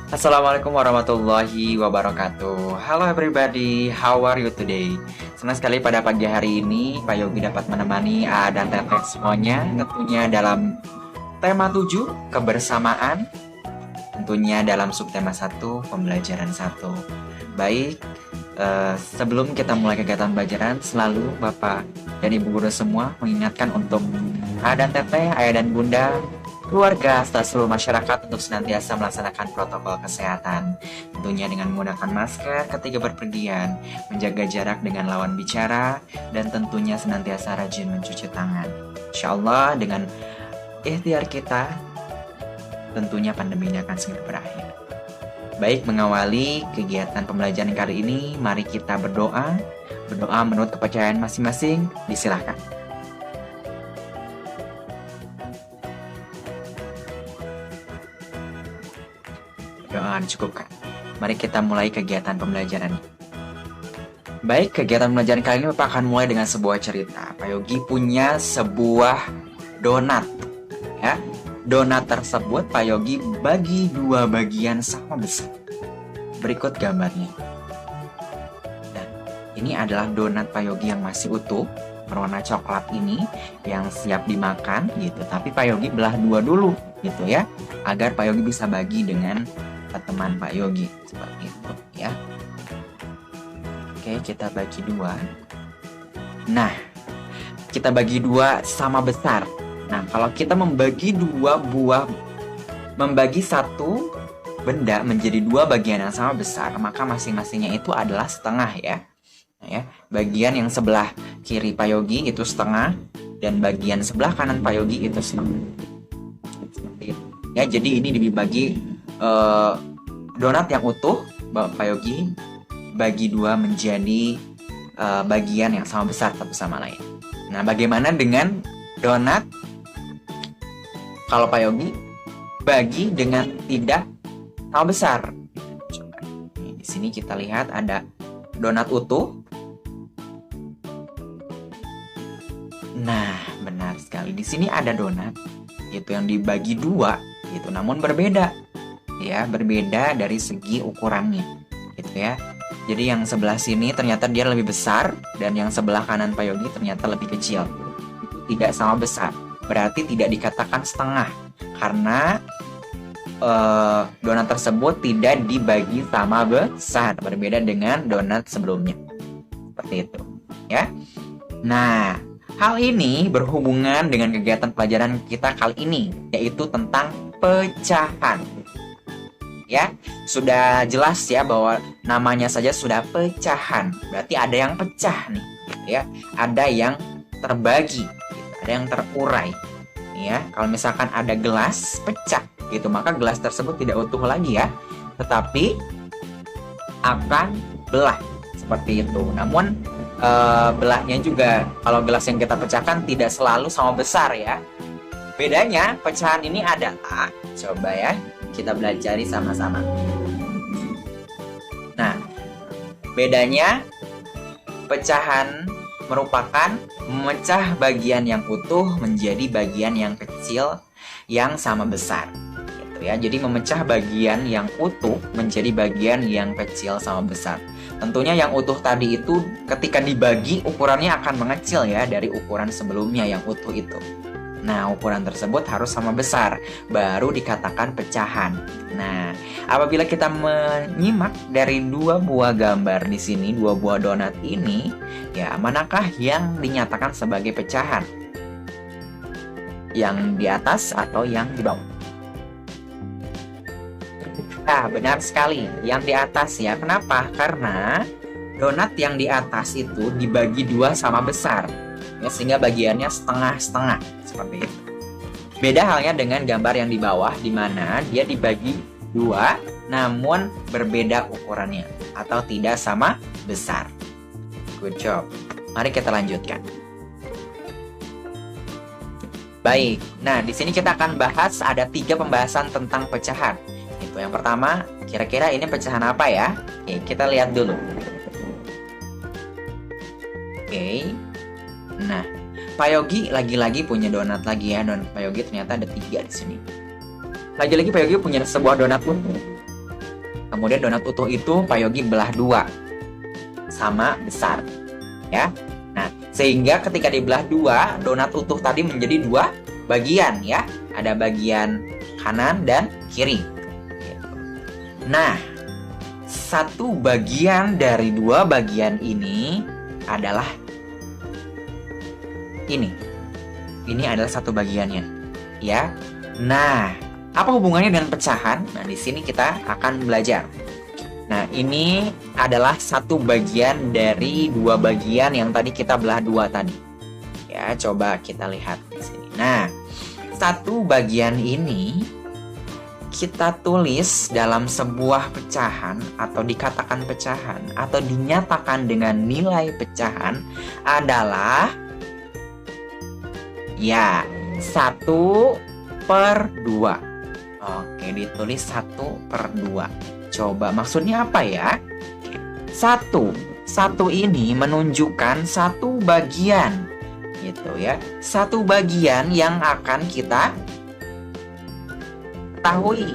Assalamualaikum warahmatullahi wabarakatuh. Halo everybody, how are you today? Senang sekali pada pagi hari ini Pak Yogi dapat menemani A dan Teteh semuanya, tentunya dalam tema 7 kebersamaan, tentunya dalam subtema 1 pembelajaran 1. Baik, sebelum kita mulai kegiatan pembelajaran, selalu Bapak dan Ibu guru semua mengingatkan untuk A dan Teteh, Ayah dan Bunda, keluarga, serta seluruh masyarakat untuk senantiasa melaksanakan protokol kesehatan. Tentunya dengan menggunakan masker ketika berpergian, menjaga jarak dengan lawan bicara, dan tentunya senantiasa rajin mencuci tangan. Insya Allah dengan ikhtiar kita, tentunya pandemi ini akan segera berakhir. Baik, mengawali kegiatan pembelajaran kali ini, mari kita berdoa. Berdoa menurut kepercayaan masing-masing, disilahkan. Doa dicukupkan. Mari kita mulai kegiatan pembelajaran. Baik, kegiatan pembelajaran kali ini Bapak akan mulai dengan sebuah cerita. Pak Yogi punya sebuah donat. Ya, donat tersebut Pak Yogi bagi 2 bagian sama besar. Berikut gambarnya. Dan ini adalah donat Pak Yogi yang masih utuh, berwarna coklat ini yang siap dimakan gitu. Tapi Pak Yogi belah 2 dulu gitu ya, agar Pak Yogi bisa bagi dengan teman Pak Yogi seperti itu ya. Oke, kita bagi 2. Nah, kita bagi 2 sama besar. Nah, kalau kita membagi satu benda menjadi 2 bagian yang sama besar, maka masing-masingnya itu adalah setengah ya. Nah, ya, bagian yang sebelah kiri Pak Yogi itu setengah, dan bagian sebelah kanan Pak Yogi itu setengah. Seperti itu. Ya, jadi ini dibagi donat yang utuh Pak Yogi bagi 2 menjadi bagian yang sama besar satu sama lain. Nah, bagaimana dengan donat kalau Pak Yogi bagi dengan tidak sama besar? Coba. Di sini kita lihat ada donat utuh. Nah, benar sekali. Di sini ada donat itu yang dibagi 2 gitu, namun berbeda. Ya, berbeda dari segi ukurannya gitu ya. Jadi yang sebelah sini ternyata dia lebih besar, dan yang sebelah kanan Pak Yogi ternyata lebih kecil. Itu tidak sama besar, berarti tidak dikatakan setengah karena donat tersebut tidak dibagi sama besar, berbeda dengan donat sebelumnya. Seperti itu ya. Nah, hal ini berhubungan dengan kegiatan pelajaran kita kali ini, yaitu tentang pecahan. Ya, sudah jelas ya bahwa namanya saja sudah pecahan. Berarti ada yang pecah nih, gitu ya. Ada yang terbagi, gitu. Ada yang terurai. Ya, kalau misalkan ada gelas pecah gitu, maka gelas tersebut tidak utuh lagi ya, tetapi akan belah seperti itu. Namun belahnya juga, kalau gelas yang kita pecahkan tidak selalu sama besar ya. Bedanya pecahan ini adalah, coba ya, kita belajar sama-sama. Nah, bedanya pecahan merupakan memecah bagian yang utuh menjadi bagian yang kecil yang sama besar. Gitu ya. Jadi memecah bagian yang utuh menjadi bagian yang kecil sama besar. Tentunya yang utuh tadi itu ketika dibagi ukurannya akan mengecil ya dari ukuran sebelumnya yang utuh itu. Nah, ukuran tersebut harus sama besar, baru dikatakan pecahan. Nah, apabila kita menyimak dari 2 buah gambar di sini, 2 buah donat ini, ya manakah yang dinyatakan sebagai pecahan? Yang di atas atau yang di bawah? Nah, benar sekali, yang di atas ya. Kenapa? Karena donat yang di atas itu dibagi 2 sama besar. Ya, sehingga bagiannya setengah-setengah seperti itu. Beda halnya dengan gambar yang di bawah, di mana dia dibagi 2 namun berbeda ukurannya atau tidak sama besar. Good job. Mari kita lanjutkan. Baik, nah di sini kita akan bahas ada 3 pembahasan tentang pecahan. Itu yang pertama, kira-kira ini pecahan apa ya? Oke, kita lihat dulu. Oke. Nah, Pak Yogi lagi-lagi punya donat lagi ya. Donat Pak Yogi ternyata ada 3 di sini. Lagi-lagi Pak Yogi punya sebuah donat utuh. kemudian donat utuh itu Pak Yogi belah dua sama besar, ya. Nah, sehingga ketika dibelah dua, donat utuh tadi menjadi dua bagian, ya. Ada bagian kanan dan kiri. Nah, satu bagian dari dua bagian ini adalah ini. Ini adalah satu bagiannya, ya. Nah, apa hubungannya dengan pecahan? Nah, di sini kita akan belajar. Nah, ini adalah satu bagian dari dua bagian yang tadi kita belah dua tadi. Ya, coba kita lihat di sini. Nah, satu bagian ini kita tulis dalam sebuah pecahan atau dikatakan pecahan atau dinyatakan dengan nilai pecahan adalah ya 1/2. Oke, ditulis 1/2. Coba maksudnya apa ya? Satu ini menunjukkan satu bagian, gitu ya. Satu bagian yang akan kita ketahui,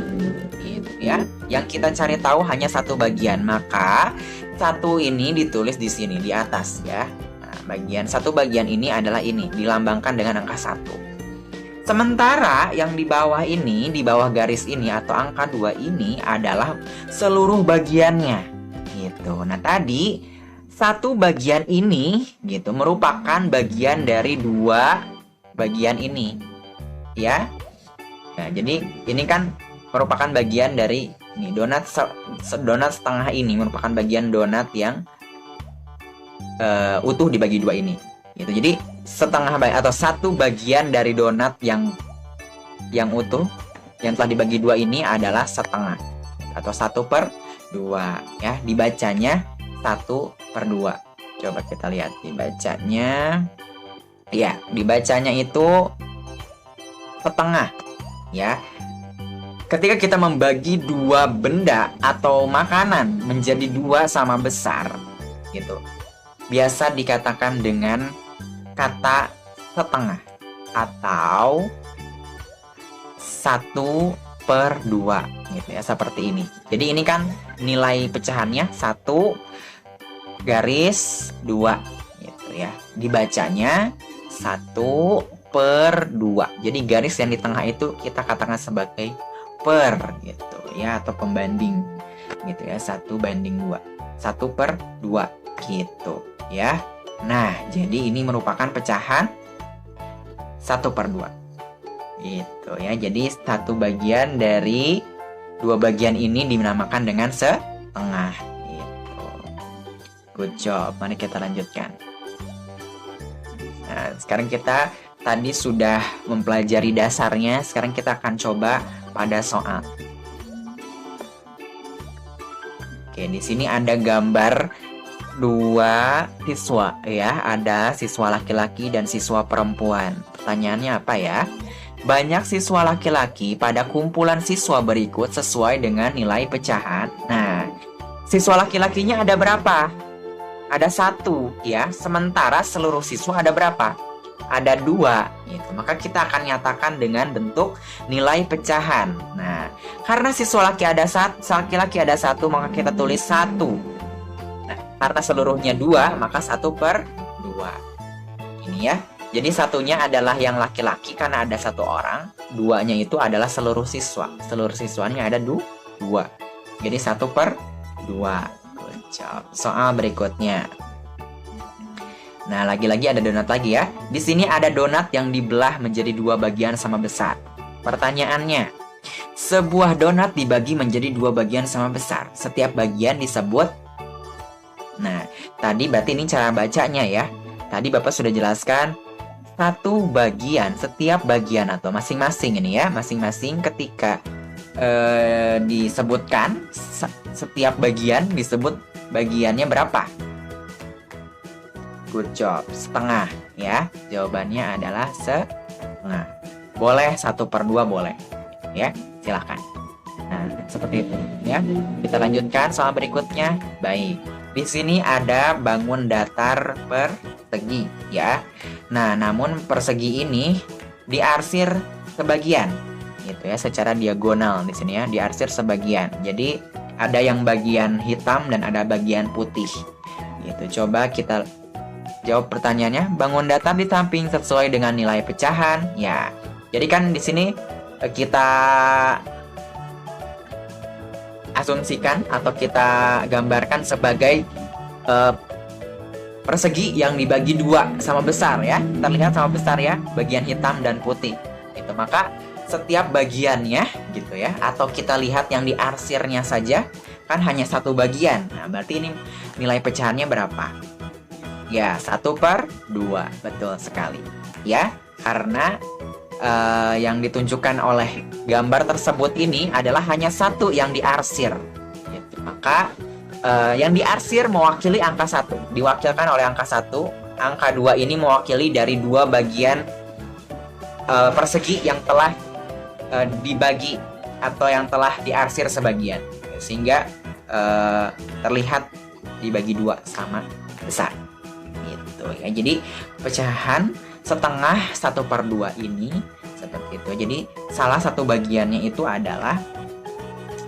gitu ya. Yang kita cari tahu hanya satu bagian, maka satu ini ditulis di sini di atas ya. Nah, satu bagian ini adalah ini, dilambangkan dengan angka 1. Sementara yang di bawah ini, di bawah garis ini atau angka 2 ini adalah seluruh bagiannya, gitu. Nah, tadi satu bagian ini gitu merupakan bagian dari dua bagian ini, ya. Nah, jadi ini kan merupakan bagian dari ini donat setengah ini merupakan bagian donat yang utuh dibagi dua ini. Gitu. Jadi setengah atau satu bagian dari donat yang utuh yang telah dibagi dua ini adalah setengah atau 1/2 ya, dibacanya 1/2. Coba kita lihat dibacanya, ya dibacanya itu setengah ya. Ketika kita membagi dua benda atau makanan menjadi dua sama besar gitu, biasa dikatakan dengan kata setengah atau 1/2 gitu ya, seperti ini. Jadi ini kan nilai pecahannya 1 garis 2 gitu ya. Dibacanya 1/2. Jadi garis yang di tengah itu kita katakan sebagai per gitu ya, atau pembanding gitu ya, 1/2. 1/2 gitu ya. Nah, jadi ini merupakan pecahan 1/2 gitu ya. Jadi satu bagian dari dua bagian ini dinamakan dengan setengah gitu. Good job. Mari kita lanjutkan. Nah, sekarang kita tadi sudah mempelajari dasarnya. Sekarang kita akan coba pada soal. Oke, di sini ada gambar dua siswa ya, ada siswa laki-laki dan siswa perempuan. Pertanyaannya apa ya? Banyak siswa laki-laki pada kumpulan siswa berikut sesuai dengan nilai pecahan. Nah, siswa laki-lakinya ada berapa? Ada 1 ya, sementara seluruh siswa ada berapa? Ada 2 gitu. Maka kita akan nyatakan dengan bentuk nilai pecahan. Nah, karena siswa laki-laki ada 1, maka kita tulis 1. Karena seluruhnya 2, maka 1/2. Ini ya. Jadi satunya adalah yang laki-laki karena ada 1 orang. 2-nya itu adalah seluruh siswa. Seluruh siswanya ada 2. Jadi 1/2. Good job. Soal berikutnya. Nah, lagi-lagi ada donat lagi ya. Di sini ada donat yang dibelah menjadi 2 bagian sama besar. Pertanyaannya, sebuah donat dibagi menjadi 2 bagian sama besar. Setiap bagian disebut. Nah, tadi berarti ini cara bacanya ya. Tadi Bapak sudah jelaskan satu bagian, setiap bagian atau masing-masing ini ya. Masing-masing ketika disebutkan setiap bagian disebut bagiannya berapa. Good job, setengah ya. Jawabannya adalah setengah. Boleh 1/2 boleh ya, silakan. Nah, seperti itu ya. Kita lanjutkan soal berikutnya. Baik. Di sini ada bangun datar persegi ya. Nah, namun persegi ini diarsir sebagian gitu ya, secara diagonal di sini ya, diarsir sebagian. Jadi Ada yang bagian hitam dan ada bagian putih. Gitu. Coba kita jawab pertanyaannya. Bangun datar di samping sesuai dengan nilai pecahan. Ya. Jadi kan di sini kita asumsikan atau kita gambarkan sebagai persegi yang dibagi dua sama besar ya. Terlihat sama besar ya, bagian hitam dan putih. Itu maka setiap bagiannya gitu ya, atau kita lihat yang diarsirnya saja kan hanya satu bagian. Nah, berarti ini nilai pecahannya berapa? Ya, 1/2. Betul sekali. Ya, karena yang ditunjukkan oleh gambar tersebut ini adalah hanya satu yang diarsir. Gitu. Maka yang diarsir mewakili angka 1, diwakilkan oleh angka 1. Angka 2 ini mewakili dari dua bagian persegi yang telah dibagi atau yang telah diarsir sebagian, sehingga terlihat dibagi dua sama besar. Gitu ya. Jadi pecahan setengah 1/2 ini seperti itu. Jadi salah satu bagiannya itu adalah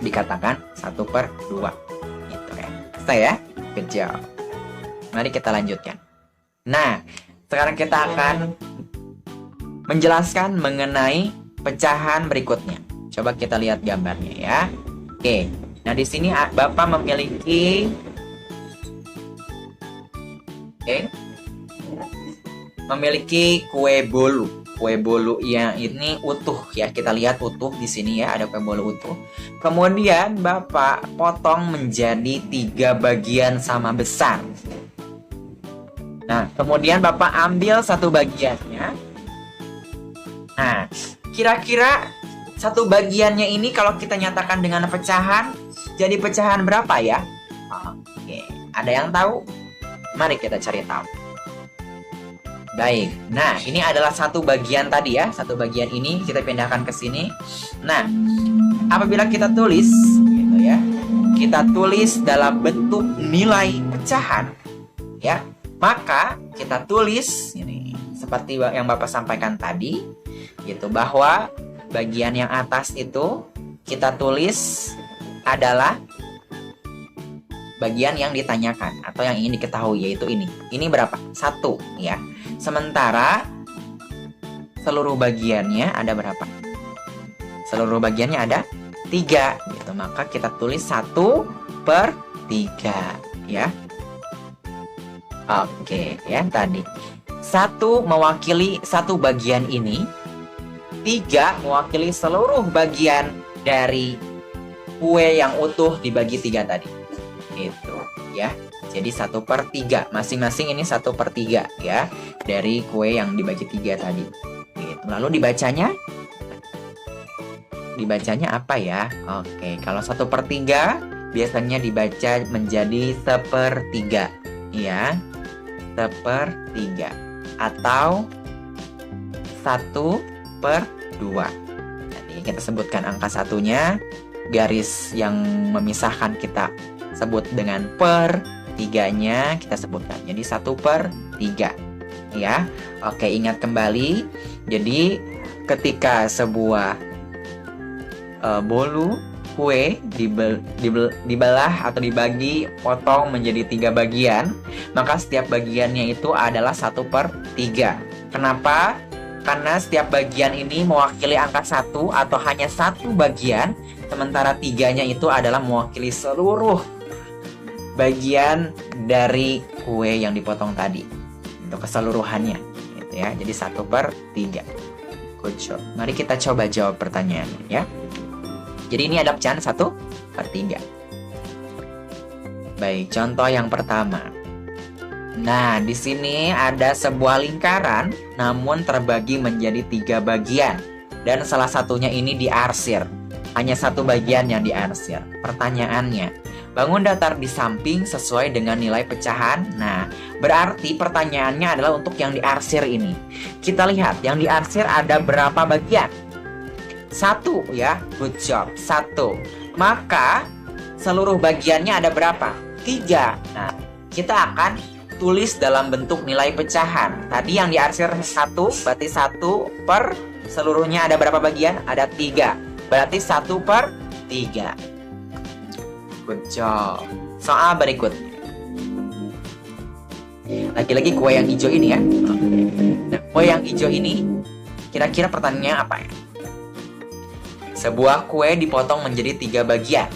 dikatakan 1/2 gitu ya. Selesai ya? Good job. Mari kita lanjutkan. Nah, sekarang kita akan menjelaskan mengenai pecahan berikutnya. Coba kita lihat gambarnya ya. Oke. Nah, di sini Bapak memiliki memiliki kue bolu. Kue bolu yang ini utuh ya. Kita lihat utuh di sini ya, ada kue bolu utuh. Kemudian Bapak potong menjadi 3 bagian sama besar. Nah, kemudian Bapak ambil satu bagiannya. Nah, kira-kira satu bagiannya ini kalau kita nyatakan dengan pecahan, jadi pecahan berapa ya? Oke, ada yang tahu? Mari kita cari tahu. Baik, nah ini adalah satu bagian tadi ya. Satu bagian ini kita pindahkan ke sini. Nah, apabila kita tulis gitu ya, kita tulis dalam bentuk nilai pecahan ya, maka kita tulis ini seperti yang Bapak sampaikan tadi gitu, bahwa bagian yang atas itu kita tulis adalah bagian yang ditanyakan atau yang ingin diketahui, yaitu ini. Ini berapa? 1 ya. Sementara seluruh bagiannya ada berapa? Seluruh bagiannya ada 3 gitu. Maka kita tulis 1/3 ya. Oke ya, tadi 1 mewakili satu bagian ini, 3 mewakili seluruh bagian dari kue yang utuh dibagi 3 tadi. Itu ya. Jadi 1/3. Masing-masing ini 1/3 ya, dari kue yang dibagi 3 tadi. Gitu. Lalu dibacanya apa ya? Oke, kalau 1/3 biasanya dibaca menjadi 1/3 ya. 1/3 atau 1/2. Jadi kita sebutkan angka satunya, garis yang memisahkan kita sebut dengan per, 3-nya kita sebutkan jadi 1/3 ya. Oke, ingat kembali. Jadi ketika sebuah bolu kue dibelah atau dibagi, potong menjadi 3 bagian, maka setiap bagiannya itu adalah 1/3. Kenapa? Karena setiap bagian ini mewakili angka 1 atau hanya satu bagian, sementara 3-nya itu adalah mewakili seluruh bagian dari kue yang dipotong tadi untuk keseluruhannya gitu ya. Jadi 1/3. Good job. Mari kita coba jawab pertanyaannya ya. Jadi ini ada pecahan 1/3. Baik, contoh yang pertama. Nah, di sini ada sebuah lingkaran namun terbagi menjadi 3 bagian dan salah satunya ini diarsir. Hanya satu bagian yang diarsir. Pertanyaannya, bangun datar di samping sesuai dengan nilai pecahan. Nah, berarti pertanyaannya adalah untuk yang diarsir ini. Kita lihat, yang diarsir ada berapa bagian? 1 ya, good job, 1. Maka, seluruh bagiannya ada berapa? 3. Nah, kita akan tulis dalam bentuk nilai pecahan. Tadi yang diarsir 1, berarti 1 per seluruhnya ada berapa bagian? Ada 3. Berarti 1/3. Good job. Soal berikut. Lagi-lagi kue yang hijau ini ya. Nah, kue yang hijau ini, kira-kira pertanyaannya apa ya? Sebuah kue dipotong menjadi 3 bagian.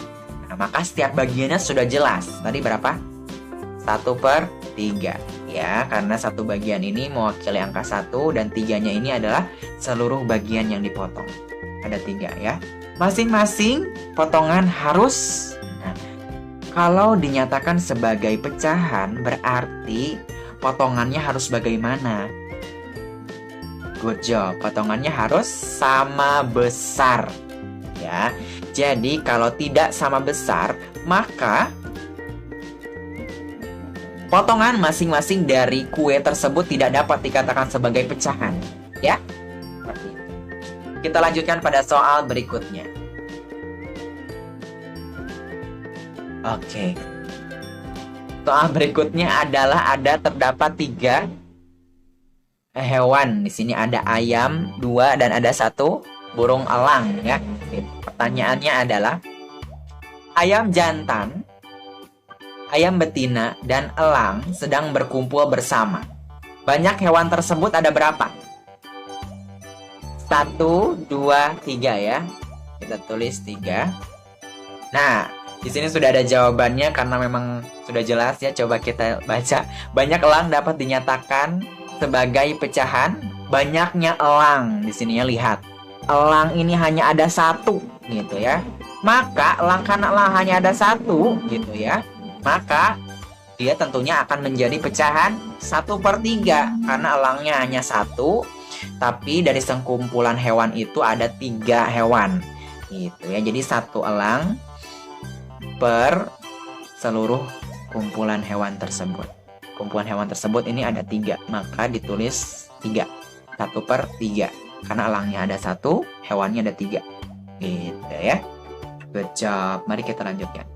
Nah, maka setiap bagiannya sudah jelas. Tadi berapa? 1/3. Ya, karena satu bagian ini mewakili angka 1 dan 3-nya ini adalah seluruh bagian yang dipotong. Ada 3 ya. Masing-masing potongan harus. Nah, kalau dinyatakan sebagai pecahan berarti potongannya harus bagaimana? Good job. Potongannya harus sama besar. Ya. Jadi kalau tidak sama besar, maka potongan masing-masing dari kue tersebut tidak dapat dikatakan sebagai pecahan. Ya. Kita lanjutkan pada soal berikutnya. Oke. Soal berikutnya adalah terdapat 3 hewan. Di sini ada ayam 2 dan ada 1 burung elang ya. Pertanyaannya adalah ayam jantan, ayam betina, dan elang sedang berkumpul bersama. Banyak hewan tersebut ada berapa? 1, 2, 3 ya. Kita tulis 3. Nah, di sini sudah ada jawabannya karena memang sudah jelas ya. Coba kita baca. Banyak elang dapat dinyatakan sebagai pecahan. Banyaknya elang. Di sini ya, lihat. Elang ini hanya ada 1 gitu ya. Maka elang, karena elang hanya ada 1 gitu ya, maka dia tentunya akan menjadi pecahan 1/3 karena elangnya hanya 1. Tapi dari sekumpulan hewan itu ada 3 hewan gitu ya. Jadi 1 elang per seluruh kumpulan hewan tersebut. Kumpulan hewan tersebut ini ada 3, maka ditulis 3. 1/3 karena elangnya ada 1, hewannya ada 3 gitu ya. Good job. Mari kita lanjutkan.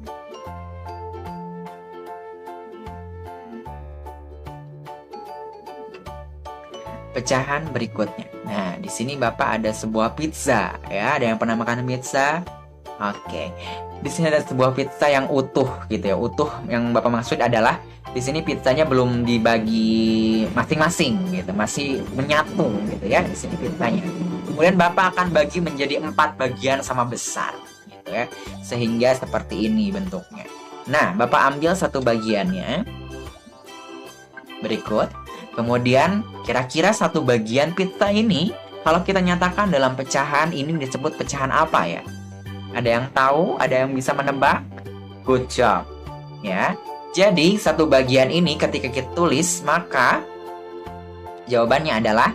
Pecahan berikutnya. Nah, di sini Bapak ada sebuah pizza ya. Ada yang pernah makan pizza? Oke. Di sini ada sebuah pizza yang utuh gitu ya. Utuh yang Bapak maksud adalah di sini pizzanya belum dibagi masing-masing gitu, masih menyatu gitu ya. Di sini pizzanya. Kemudian Bapak akan bagi menjadi 4 bagian sama besar gitu ya. Sehingga seperti ini bentuknya. Nah, Bapak ambil satu bagiannya. Berikut. Kemudian kira-kira satu bagian pizza ini kalau kita nyatakan dalam pecahan ini disebut pecahan apa ya? Ada yang tahu? Ada yang bisa menebak? Good job. Ya. Jadi satu bagian ini ketika kita tulis maka jawabannya adalah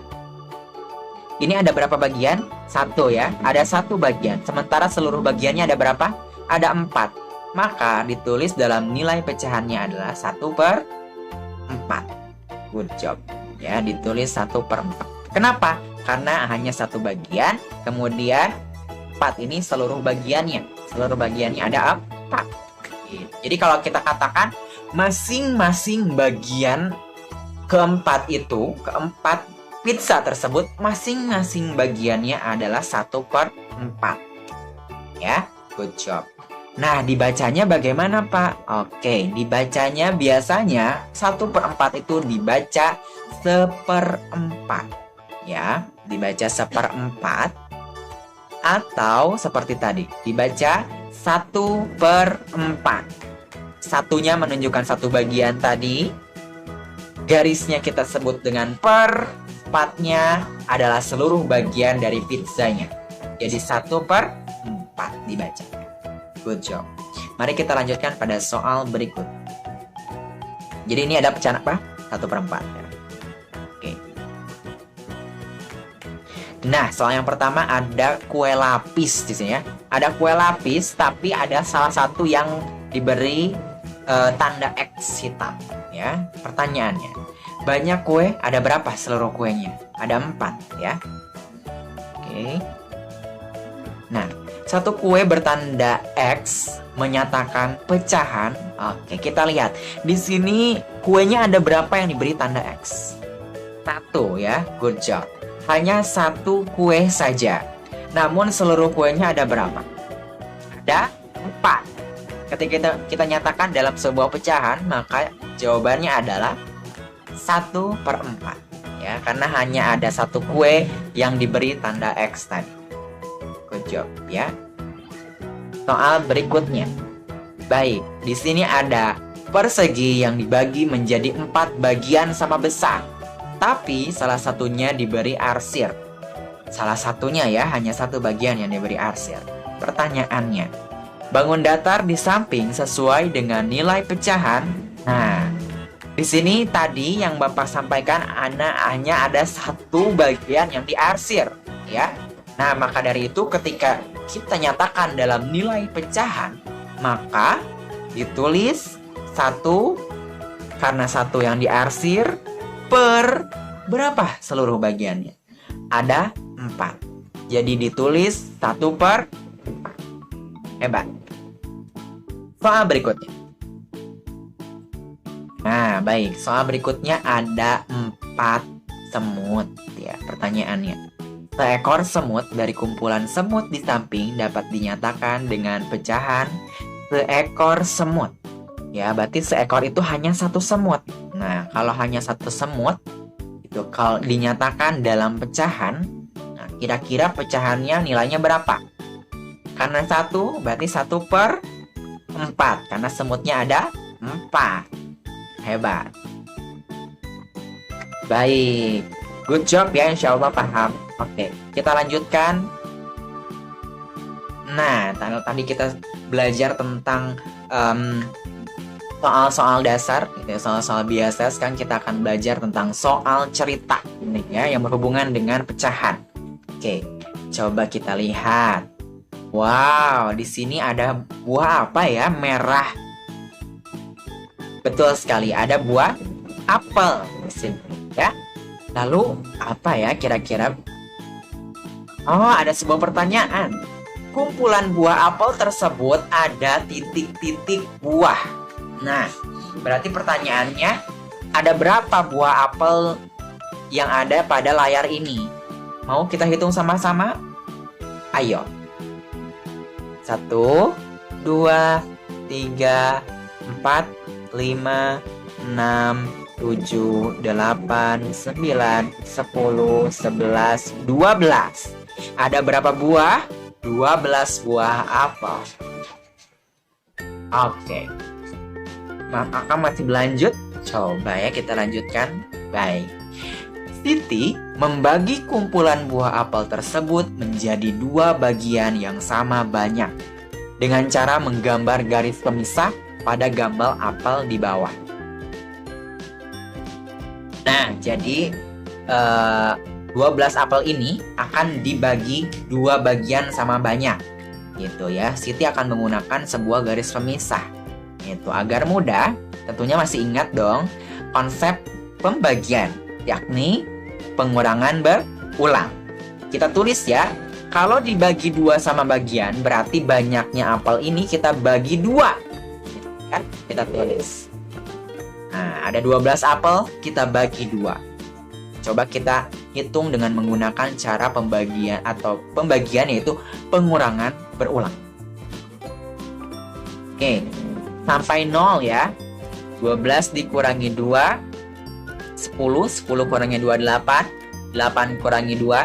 ini ada berapa bagian? 1 ya. Ada 1 bagian. Sementara seluruh bagiannya ada berapa? Ada 4. Maka ditulis dalam nilai pecahannya adalah 1/4. Good job. Ya, ditulis 1/4. Kenapa? Karena hanya 1 bagian, kemudian 4 ini seluruh bagiannya. Seluruh bagiannya ada 4. Jadi kalau kita katakan masing-masing bagian keempat pizza tersebut, masing-masing bagiannya adalah 1/4. Ya, good job. Nah, dibacanya bagaimana, Pak? Oke, dibacanya biasanya 1/4 itu dibaca 1/4. Ya, dibaca 1/4. Atau seperti tadi, dibaca 1/4. Satunya menunjukkan satu bagian tadi. Garisnya kita sebut dengan per. 4-nya adalah seluruh bagian dari pizzanya. Jadi 1/4 dibaca. Good job. Mari kita lanjutkan pada soal berikut. Jadi ini ada pecahan apa? 1/4 ya. Oke. Nah, soal yang pertama ada kue lapis di sini ya. Ada kue lapis tapi ada salah satu yang diberi tanda X hitam ya. Pertanyaannya, banyak kue, ada berapa seluruh kuenya? Ada 4 ya. Oke. Nah, satu kue bertanda X menyatakan pecahan. Oke, kita lihat. Di sini kuenya ada berapa yang diberi tanda X? 1 ya, good job. Hanya 1 kue saja. Namun seluruh kuenya ada berapa? Ada 4. Ketika kita nyatakan dalam sebuah pecahan, maka jawabannya adalah 1/4. Ya, karena hanya ada satu kue yang diberi tanda X tadi. Good job, ya. Soal berikutnya. Baik, di sini ada persegi yang dibagi menjadi 4 bagian sama besar. Tapi salah satunya diberi arsir. Salah satunya ya, hanya satu bagian yang diberi arsir. Pertanyaannya, bangun datar di samping sesuai dengan nilai pecahan. Nah, di sini tadi yang Bapak sampaikan hanya ada satu bagian yang diarsir, ya. Nah, maka dari itu ketika kita nyatakan dalam nilai pecahan, maka ditulis 1 karena 1 yang diarsir per berapa seluruh bagiannya? Ada 4. Jadi ditulis 1/4. Hebat. Soal berikutnya. Nah, baik. Soal berikutnya ada 4 semut. Ya, pertanyaannya. Seekor semut dari kumpulan semut di samping dapat dinyatakan dengan pecahan seekor semut. Ya, berarti seekor itu hanya satu semut. Nah, kalau hanya satu semut, itu kalau dinyatakan dalam pecahan, nah, kira-kira pecahannya nilainya berapa? Karena 1, berarti 1/4. Karena semutnya ada 4. Hebat. Baik. Good job ya, insya Allah paham. Oke, kita lanjutkan. Nah, tadi kita belajar tentang soal-soal dasar, gitu ya, soal-soal biasa. Sekarang kita akan belajar tentang soal cerita ini ya, yang berhubungan dengan pecahan. Oke, coba kita lihat. Wow, di sini ada buah apa ya? Merah. Betul sekali, ada buah apel di sini, ya. Lalu apa ya kira-kira? Oh, ada sebuah pertanyaan. Kumpulan buah apel tersebut ada titik-titik buah. Nah, berarti pertanyaannya, ada berapa buah apel yang ada pada layar ini? Mau kita hitung sama-sama? Ayo. 1, 2, 3, 4, 5, 6, 7, 8, 9, 10, 11, 12. Ada berapa buah? 12 buah apel. Oke. Maka masih berlanjut? Coba ya kita lanjutkan. Baik. Siti membagi kumpulan buah apel tersebut menjadi 2 bagian yang sama banyak dengan cara menggambar garis pemisah pada gambar apel di bawah. Nah, jadi 12 apel ini akan dibagi 2 bagian sama banyak, gitu ya. Siti akan menggunakan sebuah garis pemisah, itu agar mudah. Tentunya masih ingat dong konsep pembagian, yakni pengurangan berulang. Kita tulis ya, kalau dibagi 2 sama bagian, berarti banyaknya apel ini kita bagi 2. Kan? Kita tulis. Nah, ada 12 apel, kita bagi 2. Coba kita hitung dengan menggunakan cara pembagian atau pembagian, yaitu pengurangan berulang. Oke, sampai 0 ya. 12 dikurangi 2, 10, 10 kurangi 2, 8, 8 kurangi 2,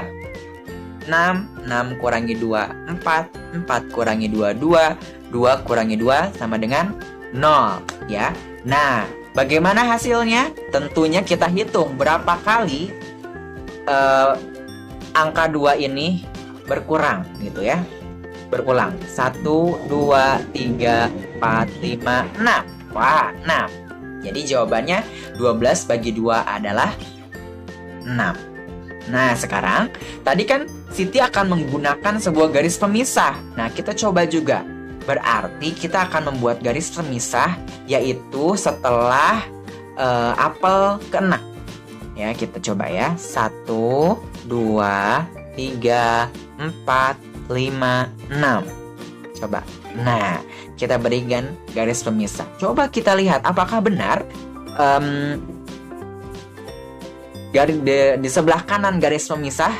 6, 6 kurangi 2, 4, 4 kurangi 2, 2, 2 kurangi 2 sama dengan 0 ya. Nah, bagaimana hasilnya? Tentunya kita hitung berapa kali angka 2 ini berkurang gitu ya. Berulang. 1, 2, 3, 4, 5, 6. Wah, 6. Jadi jawabannya 12 bagi 2 adalah 6. Nah, sekarang tadi kan Siti akan menggunakan sebuah garis pemisah. Nah, kita coba juga. Berarti kita akan membuat garis pemisah, yaitu setelah apel ke-6. Ya, kita coba ya. 1, 2, 3, 4, 5, 6. Coba. Nah, kita berikan garis pemisah. Coba kita lihat apakah benar di sebelah kanan garis pemisah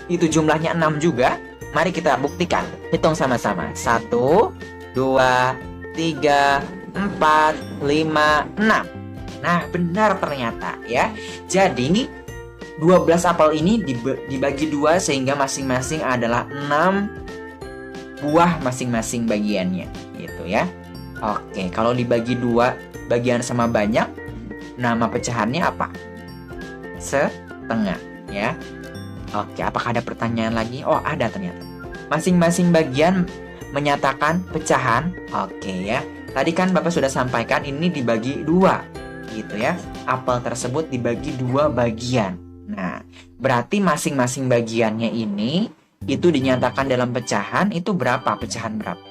itu jumlahnya 6 juga. Mari kita buktikan. Hitung sama-sama. 1, 2, 3, 4, 5, 6. Nah, benar ternyata ya. Jadi 12 apel ini dibagi 2 sehingga masing-masing adalah 6 buah masing-masing bagiannya gitu ya. Oke, kalau dibagi 2 bagian sama banyak, nama pecahannya apa? Setengah ya. Oke, apakah ada pertanyaan lagi? Oh, ada ternyata. Masing-masing bagian menyatakan pecahan. Oke ya. Tadi kan Bapak sudah sampaikan ini dibagi 2 gitu ya. Apel tersebut dibagi 2 bagian. Nah, berarti masing-masing bagiannya ini itu dinyatakan dalam pecahan itu berapa? Pecahan berapa?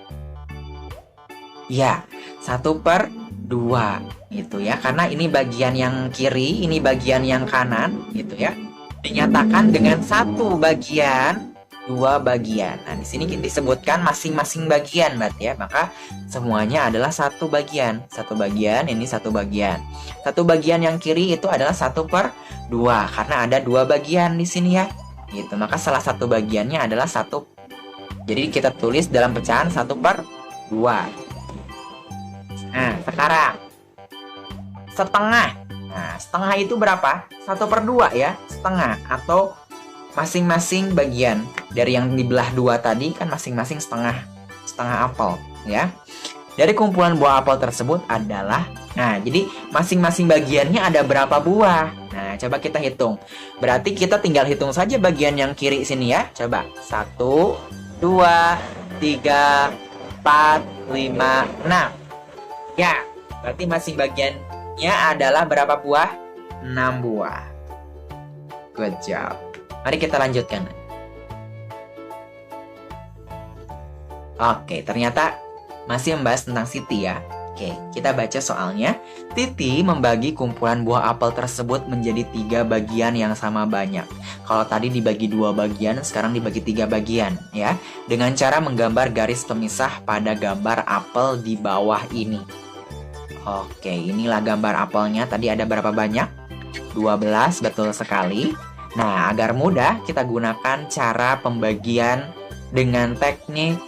Ya, 1/2 gitu ya. Karena ini bagian yang kiri, ini bagian yang kanan gitu ya. Dinyatakan dengan 1 bagian, 2 bagian. Nah, di sini disebutkan masing-masing bagian, berarti ya. Maka semuanya adalah 1 bagian. 1 bagian, ini 1 bagian. 1 bagian yang kiri itu adalah 1/2 karena ada 2 bagian di sini ya. Gitu. Maka salah satu bagiannya adalah 1. Jadi kita tulis dalam pecahan 1/2. Nah, sekarang setengah. Nah, setengah itu berapa? 1/2 ya, setengah atau masing-masing bagian dari yang dibelah 2 tadi kan masing-masing setengah apel ya. Dari kumpulan buah apel tersebut adalah, nah jadi masing-masing bagiannya ada berapa buah. Nah, coba kita hitung. Berarti kita tinggal hitung saja bagian yang kiri sini ya. Coba 1, 2, 3, 4, 5, 6. Ya, berarti masing bagiannya adalah berapa buah? 6 buah. Good job. Mari kita lanjutkan. Oke, ternyata masih membahas tentang Siti ya. Oke, kita baca soalnya. Titi membagi kumpulan buah apel tersebut menjadi 3 bagian yang sama banyak. Kalau tadi dibagi 2 bagian, sekarang dibagi 3 bagian ya. Dengan cara menggambar garis pemisah pada gambar apel di bawah ini. Oke, inilah gambar apelnya. Tadi ada berapa banyak? 12, betul sekali. Nah, agar mudah kita gunakan cara pembagian dengan teknik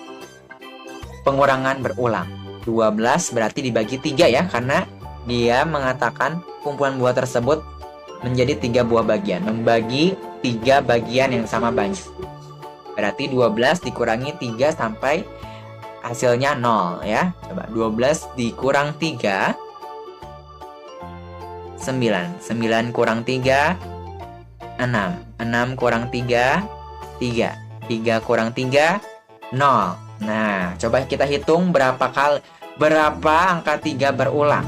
pengurangan berulang. 12 berarti dibagi 3 ya, karena dia mengatakan kumpulan buah tersebut menjadi 3 buah bagian. Membagi 3 bagian yang sama banyak. Berarti 12 dikurangi 3 sampai hasilnya 0 ya. Coba 12 dikurang 3, 9. 9 kurang 3, 6. 6 kurang 3, 3. 3 kurang 3, 0. Nah, coba kita hitung berapa angka 3 berulang.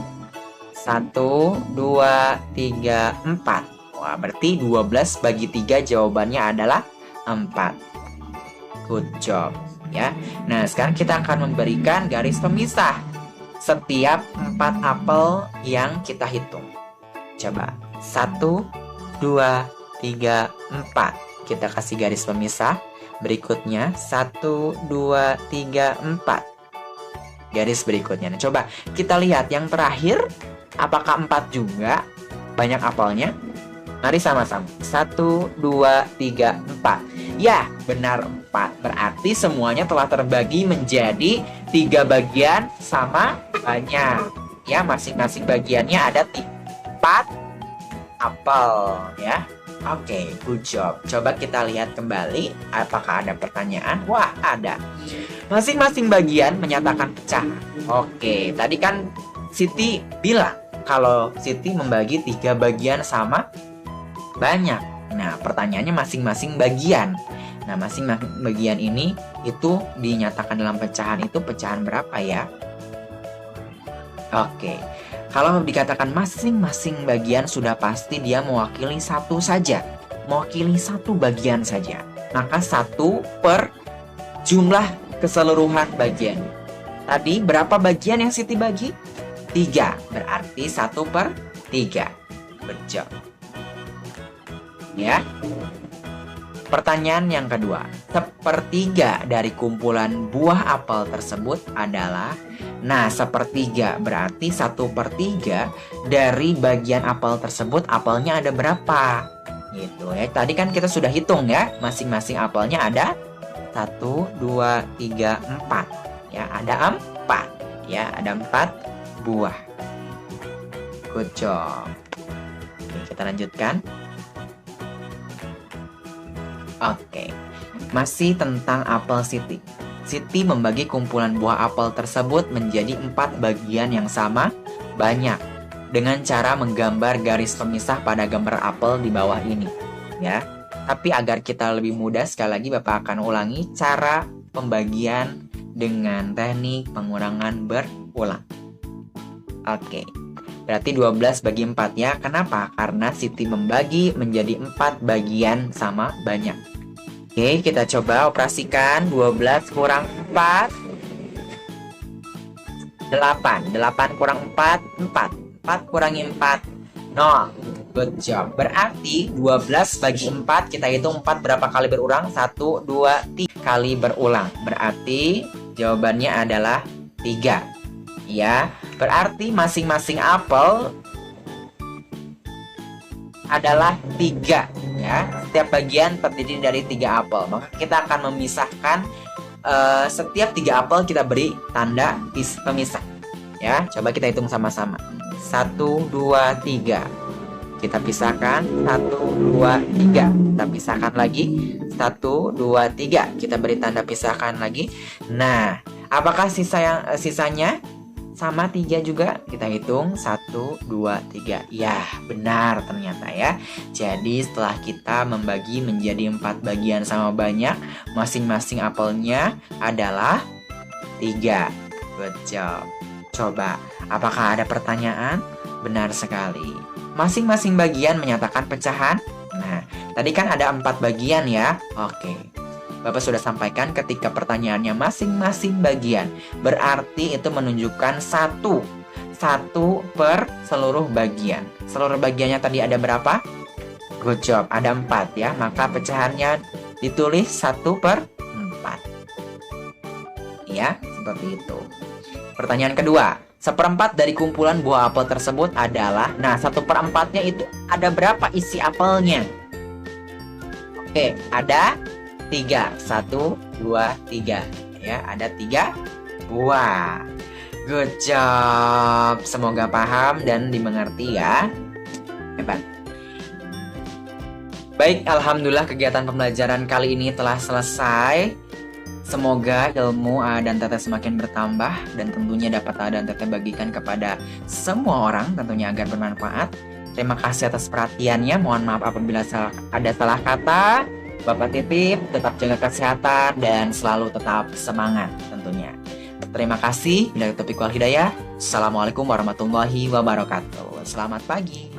1, 2, 3, 4. Wah, berarti 12 bagi 3 jawabannya adalah 4. Good job ya. Nah, sekarang kita akan memberikan garis pemisah setiap 4 apel yang kita hitung. Coba 1, 2, 3, 4. Kita kasih garis pemisah. Berikutnya 1, 2, 3, 4. Garis berikutnya. Nah, coba kita lihat yang terakhir. Apakah 4 juga banyak apelnya? Mari sama-sama. 1, 2, 3, 4. Ya, benar 4. Berarti semuanya telah terbagi menjadi 3 bagian sama banyak. Ya, masing-masing bagiannya ada 4 apel ya. Oke, good job. Coba kita lihat kembali. Apakah ada pertanyaan? Wah, ada. Masing-masing bagian menyatakan pecahan. Oke, tadi kan Siti bilang kalau Siti membagi 3 bagian sama banyak. Nah, pertanyaannya masing-masing bagian. Nah, masing-masing bagian ini itu dinyatakan dalam pecahan itu pecahan berapa ya? Oke. Kalau dikatakan masing-masing bagian sudah pasti dia mewakili satu saja. Mewakili satu bagian saja. Maka 1 per jumlah keseluruhan bagian. Tadi berapa bagian yang Siti bagi? 3. Berarti 1 per 3. Betul. Ya. Pertanyaan yang kedua. 1/3 dari kumpulan buah apel tersebut adalah, nah 1/3 berarti 1/3 dari bagian apel tersebut apelnya ada berapa? Gitu ya. Tadi kan kita sudah hitung ya, masing-masing apelnya ada 1, 2, 3, 4. Ya, ada 4. Ya, ada 4 buah. Good job. Oke, kita lanjutkan. Oke, masih tentang apel Siti. Siti membagi kumpulan buah apel tersebut menjadi 4 bagian yang sama banyak dengan cara menggambar garis pemisah pada gambar apel di bawah ini. Ya, tapi agar kita lebih mudah, sekali lagi Bapak akan ulangi cara pembagian dengan teknik pengurangan berulang. Oke, berarti 12 bagi 4 ya. Kenapa? Karena Siti membagi menjadi 4 bagian sama banyak. Oke, kita coba operasikan. 12 kurang 4, 8. 8 kurang 4, 4. 4 kurangi 4, 0. Good job. Berarti 12 bagi 4, kita hitung 4 berapa kali berulang? 1, 2, 3 kali berulang. Berarti jawabannya adalah 3. Ya, berarti masing-masing apel adalah 3. Ya, setiap bagian terdiri dari 3 apel. Maka kita akan memisahkan setiap 3 apel kita beri tanda pemisah. Ya, coba kita hitung sama-sama. 1, 2, 3. Kita pisahkan. 1, 2, 3. Kita pisahkan lagi. 1, 2, 3. Kita beri tanda pisahkan lagi. Nah, apakah sisanya sama 3 juga? Kita hitung 1, 2, 3. Ya, benar ternyata ya. Jadi setelah kita membagi menjadi 4 bagian sama banyak, masing-masing apelnya adalah 3. Good job. Coba, apakah ada pertanyaan? Benar sekali. Masing-masing bagian menyatakan pecahan. Nah, tadi kan ada 4 bagian ya. Oke. Bapak sudah sampaikan ketika pertanyaannya masing-masing bagian. Berarti itu menunjukkan 1 per seluruh bagian. Seluruh bagiannya tadi ada berapa? Good job, ada 4 ya. Maka pecahannya ditulis 1 per 4. Ya, seperti itu. Pertanyaan kedua. 1/4 dari kumpulan buah apel tersebut adalah, nah 1/4-nya itu ada berapa isi apelnya? Oke, ada 3. 1, 2, 3. Ya, ada 3 buah. Good job. Semoga paham dan dimengerti ya. Hebat. Baik, alhamdulillah kegiatan pembelajaran kali ini telah selesai. Semoga ilmu dan teteh semakin bertambah dan tentunya dapat dan teteh bagikan kepada semua orang tentunya agar bermanfaat. Terima kasih atas perhatiannya. Mohon maaf apabila ada salah kata. Bapak titip, tetap jaga kesehatan dan selalu tetap semangat tentunya. Terima kasih. Bila taufiq wal hidayah. Assalamualaikum warahmatullahi wabarakatuh. Selamat pagi.